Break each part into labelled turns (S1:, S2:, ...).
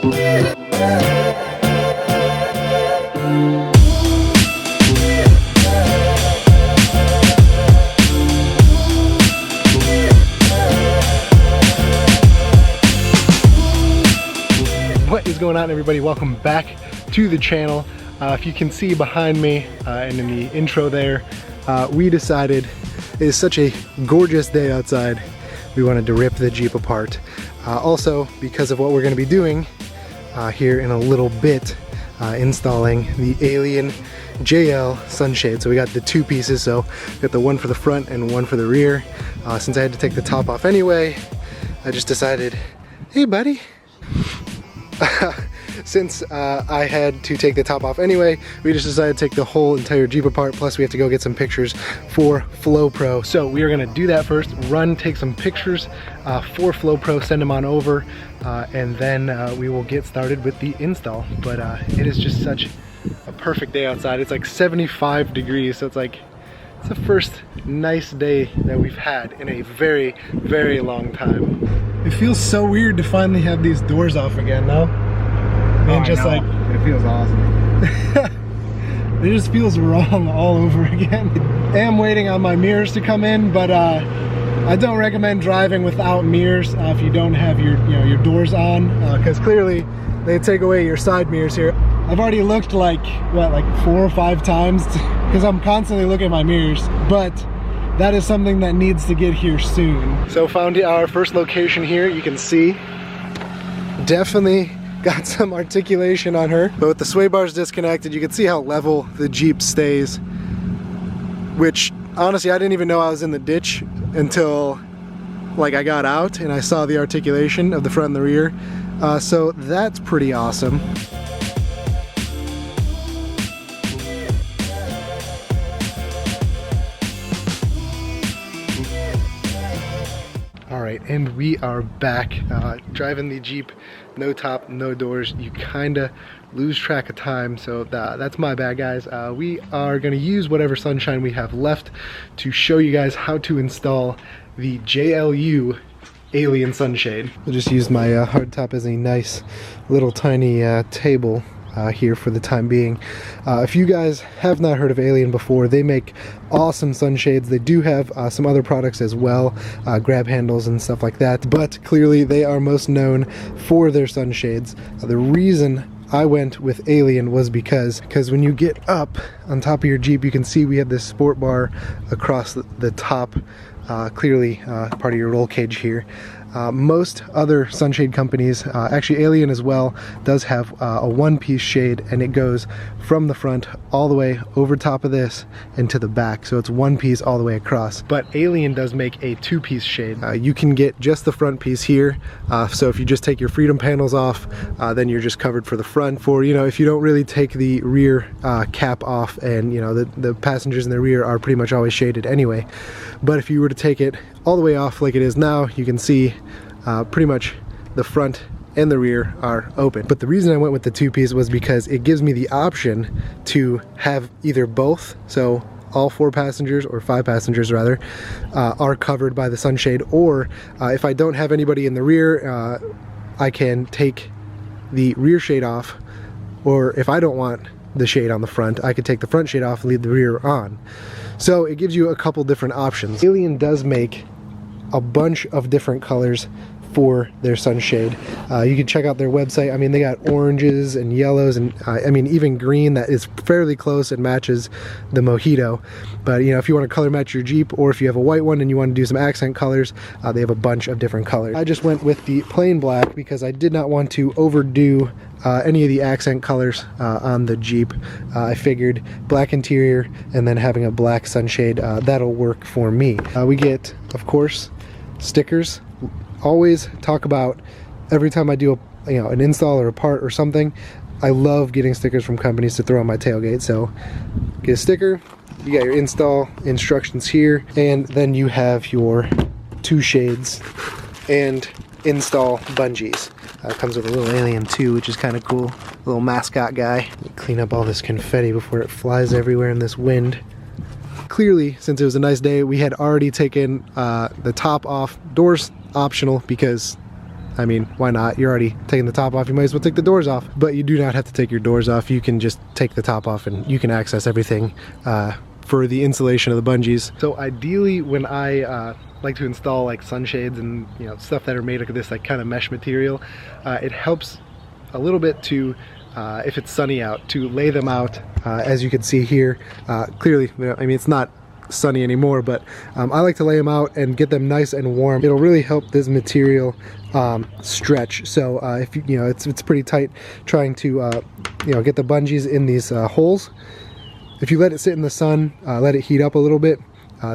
S1: What is going on, everybody? Welcome back to the channel. If you can see behind me and in the intro there, we decided it is such a gorgeous day outside, we wanted to rip the Jeep apart. Also, because of what we're going to be doing here in a little bit, installing the ALIEN JL Sunshade. So we got the two pieces, so we got the one for the front and one for the rear. Since I had to take the top off anyway, I just decided, hey buddy. Since I had to take the top off anyway, we just decided to take the whole entire Jeep apart, plus we have to go get some pictures for FlowPro. So we are gonna do that first, take some pictures for FlowPro, send them on over, and then we will get started with the install. But it is just such a perfect day outside. It's like 75 degrees, so it's the first nice day that we've had in a very, very long time. It feels so weird to finally have these doors off again, no? Man, just like,
S2: it feels awesome.
S1: It just feels wrong all over again. I am waiting on my mirrors to come in, but I don't recommend driving without mirrors if you don't have your doors on, because clearly they take away your side mirrors here. I've already looked like 4 or 5 times because I'm constantly looking at my mirrors, but that is something that needs to get here soon. So found our first location here. You can see definitely got some articulation on her, but with the sway bars disconnected, you can see how level the Jeep stays, which honestly I didn't even know I was in the ditch until like I got out and I saw the articulation of the front and the rear. So that's pretty awesome. Alright, and we are back. Driving the Jeep, no top, no doors, you kinda lose track of time, so that's my bad, guys. We are gonna use whatever sunshine we have left to show you guys how to install the JLU ALIEN Sunshade. We'll just use my hardtop as a nice little tiny table here for the time being. If you guys have not heard of ALIEN before, they make awesome sunshades. They do have some other products as well, grab handles and stuff like that, but clearly they are most known for their sunshades. The reason I went with ALIEN was because when you get up on top of your Jeep, you can see we have this sport bar across the top, clearly part of your roll cage here. Most other sunshade companies, actually ALIEN as well, does have a one-piece shade, and it goes from the front all the way over top of this and to the back, so it's one piece all the way across. But ALIEN does make a two-piece shade. You can get just the front piece here, so if you just take your Freedom panels off, then you're just covered for the front. For, if you don't really take the rear cap off, and the passengers in the rear are pretty much always shaded anyway. But if you were to take it all the way off like it is now, you can see pretty much the front and the rear are open. But the reason I went with the two-piece was because it gives me the option to have either both, so all 4 passengers, or 5 passengers rather, are covered by the sunshade, or if I don't have anybody in the rear, I can take the rear shade off, or if I don't want the shade on the front, I could take the front shade off and leave the rear on. So it gives you a couple different options. ALIEN does make a bunch of different colors for their sunshade. You can check out their website. I mean, they got oranges and yellows, and I mean even green that is fairly close and matches the Mojito. But if you want to color match your Jeep, or if you have a white one and you want to do some accent colors, they have a bunch of different colors. I just went with the plain black because I did not want to overdo any of the accent colors on the Jeep. I figured black interior and then having a black sunshade, that'll work for me. We get, of course, stickers. Always talk about, every time I do an install or a part or something, I love getting stickers from companies to throw on my tailgate. So get a sticker, you got your install instructions here, and then you have your 2 shades and install bungees. Comes with a little ALIEN too, which is kind of cool. Little mascot guy. Clean up all this confetti before it flies everywhere in this wind. Clearly, since it was a nice day, we had already taken the top off. Doors optional because I mean, why not? You're already taking the top off, you might as well take the doors off. But you do not have to take your doors off. You can just take the top off and you can access everything for the installation of the bungees. So ideally, when I like to install like sunshades and stuff that are made of this like kind of mesh material, it helps a little bit to if it's sunny out, to lay them out as you can see here. Clearly, I mean, it's not sunny anymore, but I like to lay them out and get them nice and warm. It'll really help this material stretch. So if it's pretty tight trying to get the bungees in these holes. If you let it sit in the sun, let it heat up a little bit,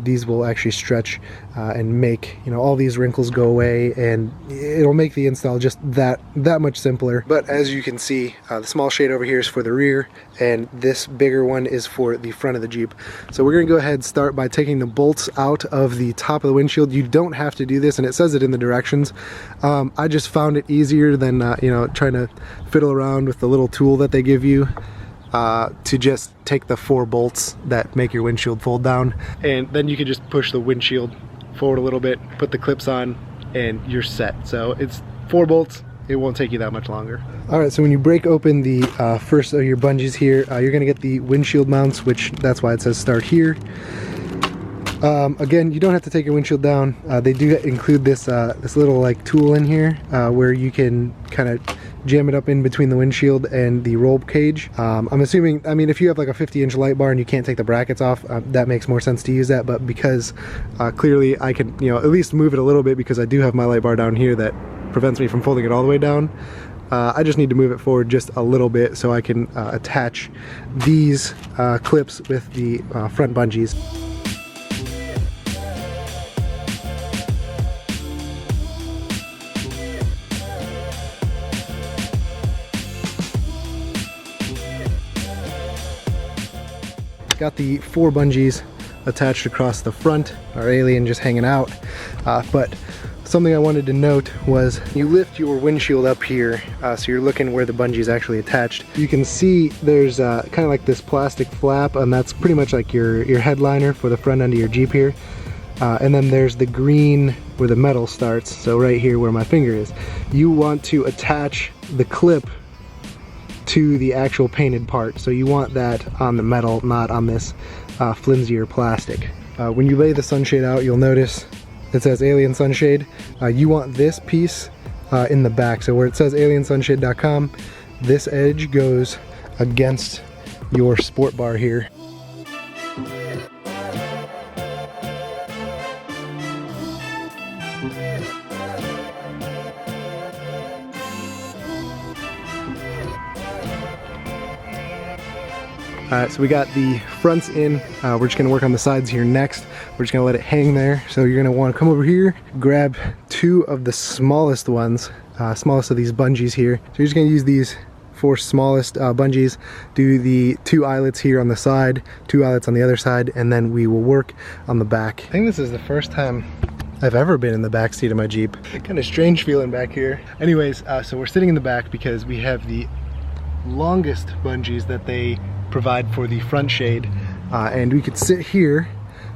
S1: these will actually stretch and make all these wrinkles go away, and it'll make the install just that much simpler. But as you can see, the small shade over here is for the rear, and this bigger one is for the front of the Jeep. So we're gonna go ahead and start by taking the bolts out of the top of the windshield. You don't have to do this, and it says it in the directions. I just found it easier than trying to fiddle around with the little tool that they give you. To just take the 4 bolts that make your windshield fold down, and then you can just push the windshield forward a little bit, put the clips on, and you're set. So it's 4 bolts, it won't take you that much longer. Alright, so when you break open the first of your bungees here, you're going to get the windshield mounts, which that's why it says start here. Again, you don't have to take your windshield down. They do include this this little like tool in here where you can kind of jam it up in between the windshield and the roll cage. I'm assuming, I mean, if you have like a 50-inch light bar and you can't take the brackets off, that makes more sense to use that. But because clearly I can, at least move it a little bit, because I do have my light bar down here that prevents me from folding it all the way down. I just need to move it forward just a little bit so I can attach these clips with the front bungees. Got the 4 bungees attached across the front, our Alien just hanging out. But something I wanted to note was you lift your windshield up here, so you're looking where the bungee is actually attached. You can see there's kind of like this plastic flap, and that's pretty much like your headliner for the front end of your Jeep here. And then there's the green where the metal starts, so right here where my finger is. You want to attach the clip to the actual painted part, so you want that on the metal, not on this flimsier plastic. When you lay the sunshade out, you'll notice it says Alien Sunshade. You want this piece in the back, so where it says aliensunshade.com, this edge goes against your sport bar here. Alright, so we got the fronts in. We're just going to work on the sides here next. We're just going to let it hang there. So you're going to want to come over here, grab 2 of the smallest ones, smallest of these bungees here. So you're just going to use these 4 smallest bungees, do the 2 eyelets here on the side, 2 eyelets on the other side, and then we will work on the back. I think this is the first time I've ever been in the back seat of my Jeep. Kind of strange feeling back here. Anyways, so we're sitting in the back because we have the longest bungees that they provide for the front shade, and we could sit here.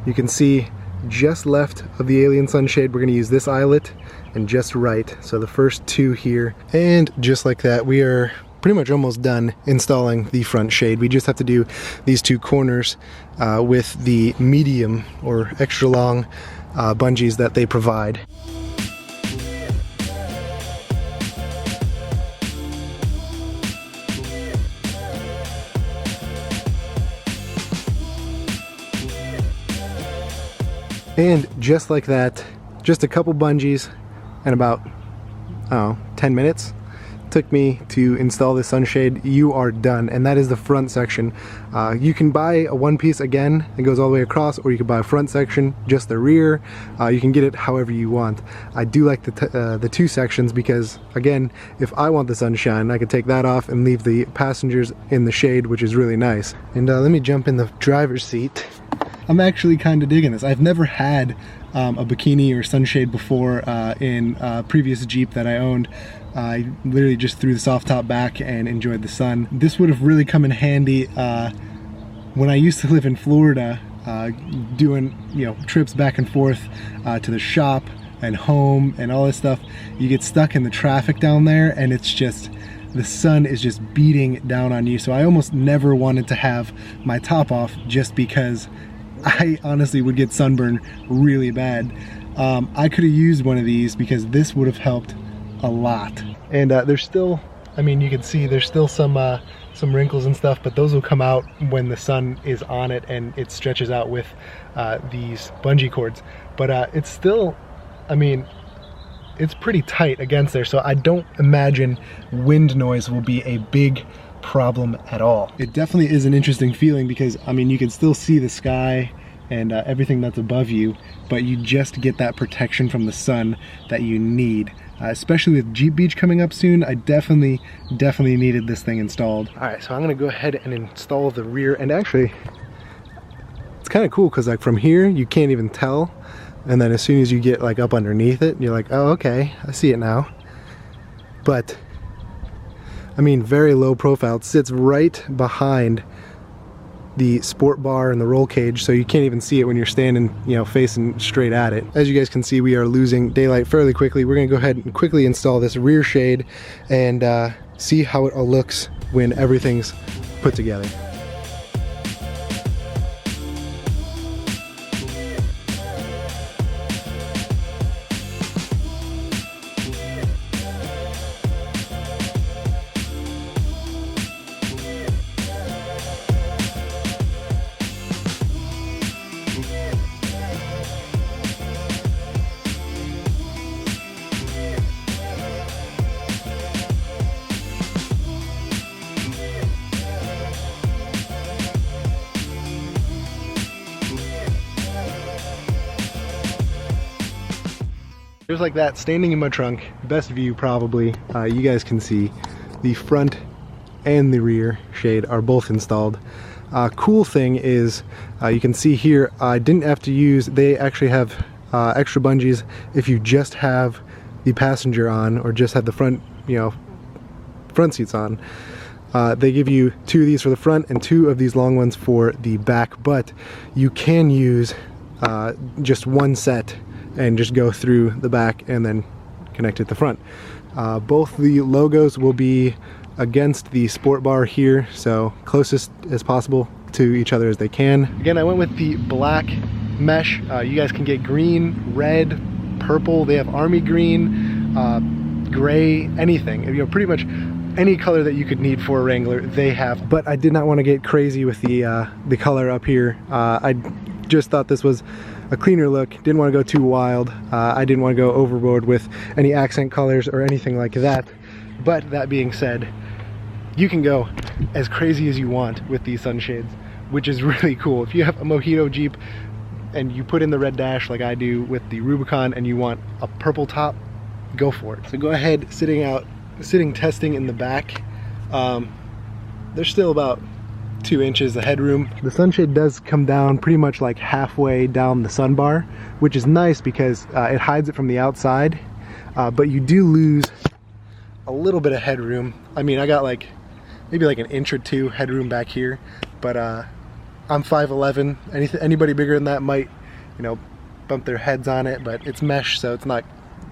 S1: You can see just left of the Alien Sunshade, we're going to use this eyelet, and just right, so the first 2 here. And just like that, we are pretty much almost done installing the front shade. We just have to do these 2 corners with the medium or extra long bungees that they provide. And just like that, just a couple bungees and about, I don't know, 10 minutes took me to install this sunshade. You are done, and that is the front section. You can buy a one piece again, it goes all the way across, or you can buy a front section, just the rear. You can get it however you want. I do like the 2 sections because, again, if I want the sunshine, I could take that off and leave the passengers in the shade, which is really nice. And let me jump in the driver's seat. I'm actually kind of digging this. I've never had a bikini or sunshade before in a previous Jeep that I owned. I literally just threw the soft top back and enjoyed the sun. This would have really come in handy when I used to live in Florida, doing trips back and forth to the shop and home and all this stuff, you get stuck in the traffic down there, and it's just, the sun is just beating down on you. So I almost never wanted to have my top off, just because I honestly would get sunburned really bad. I could have used one of these, because this would have helped a lot. And there's still, I mean, you can see there's still some wrinkles and stuff, but those will come out when the sun is on it and it stretches out with these bungee cords. But it's still, I mean, it's pretty tight against there, so I don't imagine wind noise will be a big problem at all. It definitely is an interesting feeling, because I mean, you can still see the sky and everything that's above you, but you just get that protection from the sun that you need. Especially with Jeep Beach coming up soon, I definitely needed this thing installed. All right, so I'm gonna go ahead and install the rear, and actually, it's kind of cool because like from here, you can't even tell, and then as soon as you get like up underneath it, you're like, oh, okay, I see it now. But, I mean, very low profile. It sits right behind the sport bar and the roll cage, so you can't even see it when you're standing, you know, facing straight at it. As you guys can see, we are losing daylight fairly quickly. We're gonna go ahead and quickly install this rear shade and see how it all looks when everything's put together. Just like that, standing in my trunk, best view probably. You guys can see the front and the rear shade are both installed. Cool thing is, you can see here, I didn't have to use, they actually have extra bungees if you just have the passenger on, or just have the front, you know, front seats on. They give you 2 of these for the front and 2 of these long ones for the back, but you can use just 1 set and just go through the back and then connect it to the front. Both the logos will be against the sport bar here, so closest as possible to each other as they can. Again, I went with the black mesh. You guys can get green, red, purple. They have army green, gray, anything. You know, pretty much any color that you could need for a Wrangler, they have. But I did not want to get crazy with the color up here. I just thought this was a cleaner look, didn't want to go too wild. I didn't want to go overboard with any accent colors or anything like that. But that being said, you can go as crazy as you want with these sunshades, which is really cool. If you have a Mojito Jeep and you put in the red dash like I do with the Rubicon and you want a purple top, go for it. So go ahead, sitting testing in the back. There's still about 2 inches of headroom. The sunshade does come down pretty much like halfway down the sun bar, which is nice because it hides it from the outside, but you do lose a little bit of headroom. I mean, I got like maybe like 1 inch or 2 headroom back here, but I'm 5'11". Anybody bigger than that might, you know, bump their heads on it, but it's mesh, so it's not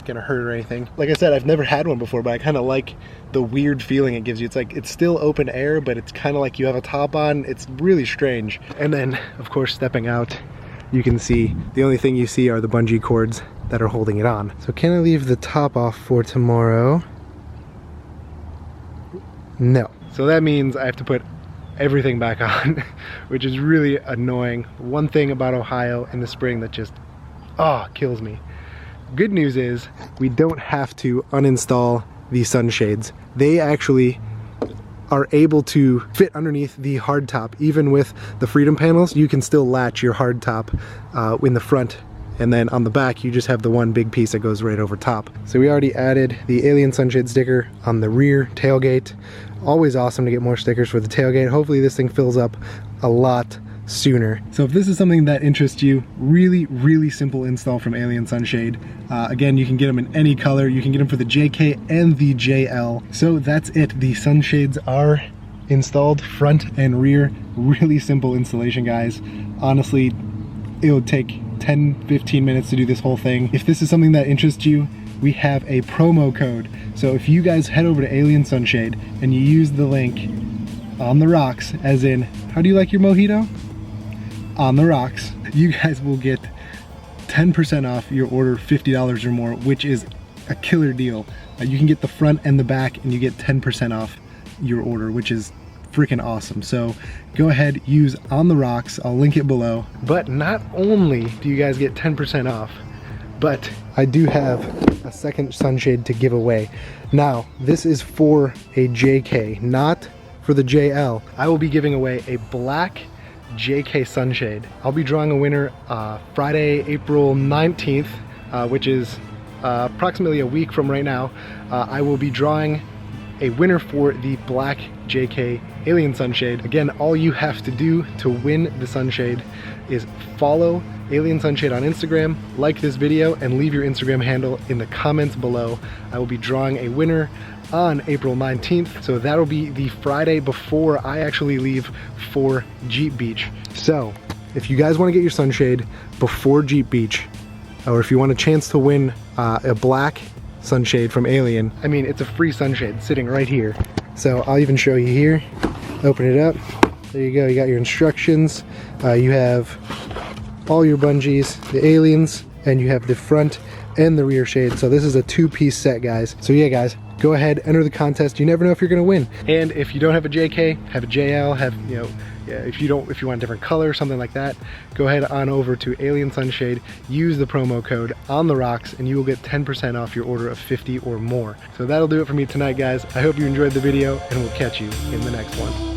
S1: gonna hurt or anything. Like I said, I've never had one before, but I kind of like the weird feeling it gives you. It's like, it's still open air, but it's kind of like you have a top on. It's really strange. And then, of course, stepping out, you can see, the only thing you see are the bungee cords that are holding it on. So can I leave the top off for tomorrow? No. So that means I have to put everything back on, which is really annoying. One thing about Ohio in the spring that just, kills me. Good news is we don't have to uninstall these sunshades. They actually are able to fit underneath the hardtop. Even with the Freedom panels, you can still latch your hardtop in the front, and then on the back you just have the one big piece that goes right over top. So we already added the Alien Sunshade sticker on the rear tailgate. Always awesome to get more stickers for the tailgate. Hopefully this thing fills up a lot sooner. So if this is something that interests you, really simple install from Alien Sunshade. Again, you can get them in any color. You can get them for the JK and the JL. So that's it. The sunshades are installed front and rear. Really simple installation, guys. Honestly, it would take 10-15 minutes to do this whole thing. If this is something that interests you, we have a promo code. So if you guys head over to Alien Sunshade and you use the link on the rocks, as in, how do you like your mojito? On the rocks, you guys will get 10% off your order, $50 or more, which is a killer deal. You can get the front and the back and you get 10% off your order, which is freaking awesome. So go ahead, use On the Rocks. I'll link it below. But not only do you guys get 10% off, but I do have a second sunshade to give away. Now, this is for a JK, not for the JL. I will be giving away a Black JK Sunshade. I'll be drawing a winner Friday, April 19th, which is approximately a week from right now. I will be drawing a winner for the Black JK Alien Sunshade. Again, all you have to do to win the sunshade is follow Alien Sunshade on Instagram, like this video, and leave your Instagram handle in the comments below. I will be drawing a winner on April 19th, so that'll be the Friday before I actually leave for Jeep Beach. So if you guys want to get your sunshade before Jeep Beach, or if you want a chance to win a black sunshade from Alien, I mean, it's a free sunshade sitting right here. So I'll even show you here. Open it up. There you go. You got your instructions. You have all your bungees, the aliens, and you have the front and the rear shade. So this is a two-piece set, guys. So yeah, guys, go ahead, enter the contest. You never know if you're gonna win. And if you don't have a JK, have a JL, have, you know, if you want a different color, something like that, go ahead on over to Alien Sunshade, use the promo code On the Rocks, and you will get 10% off your order of 50 or more. So that'll do it for me tonight, guys. I hope you enjoyed the video, and we'll catch you in the next one.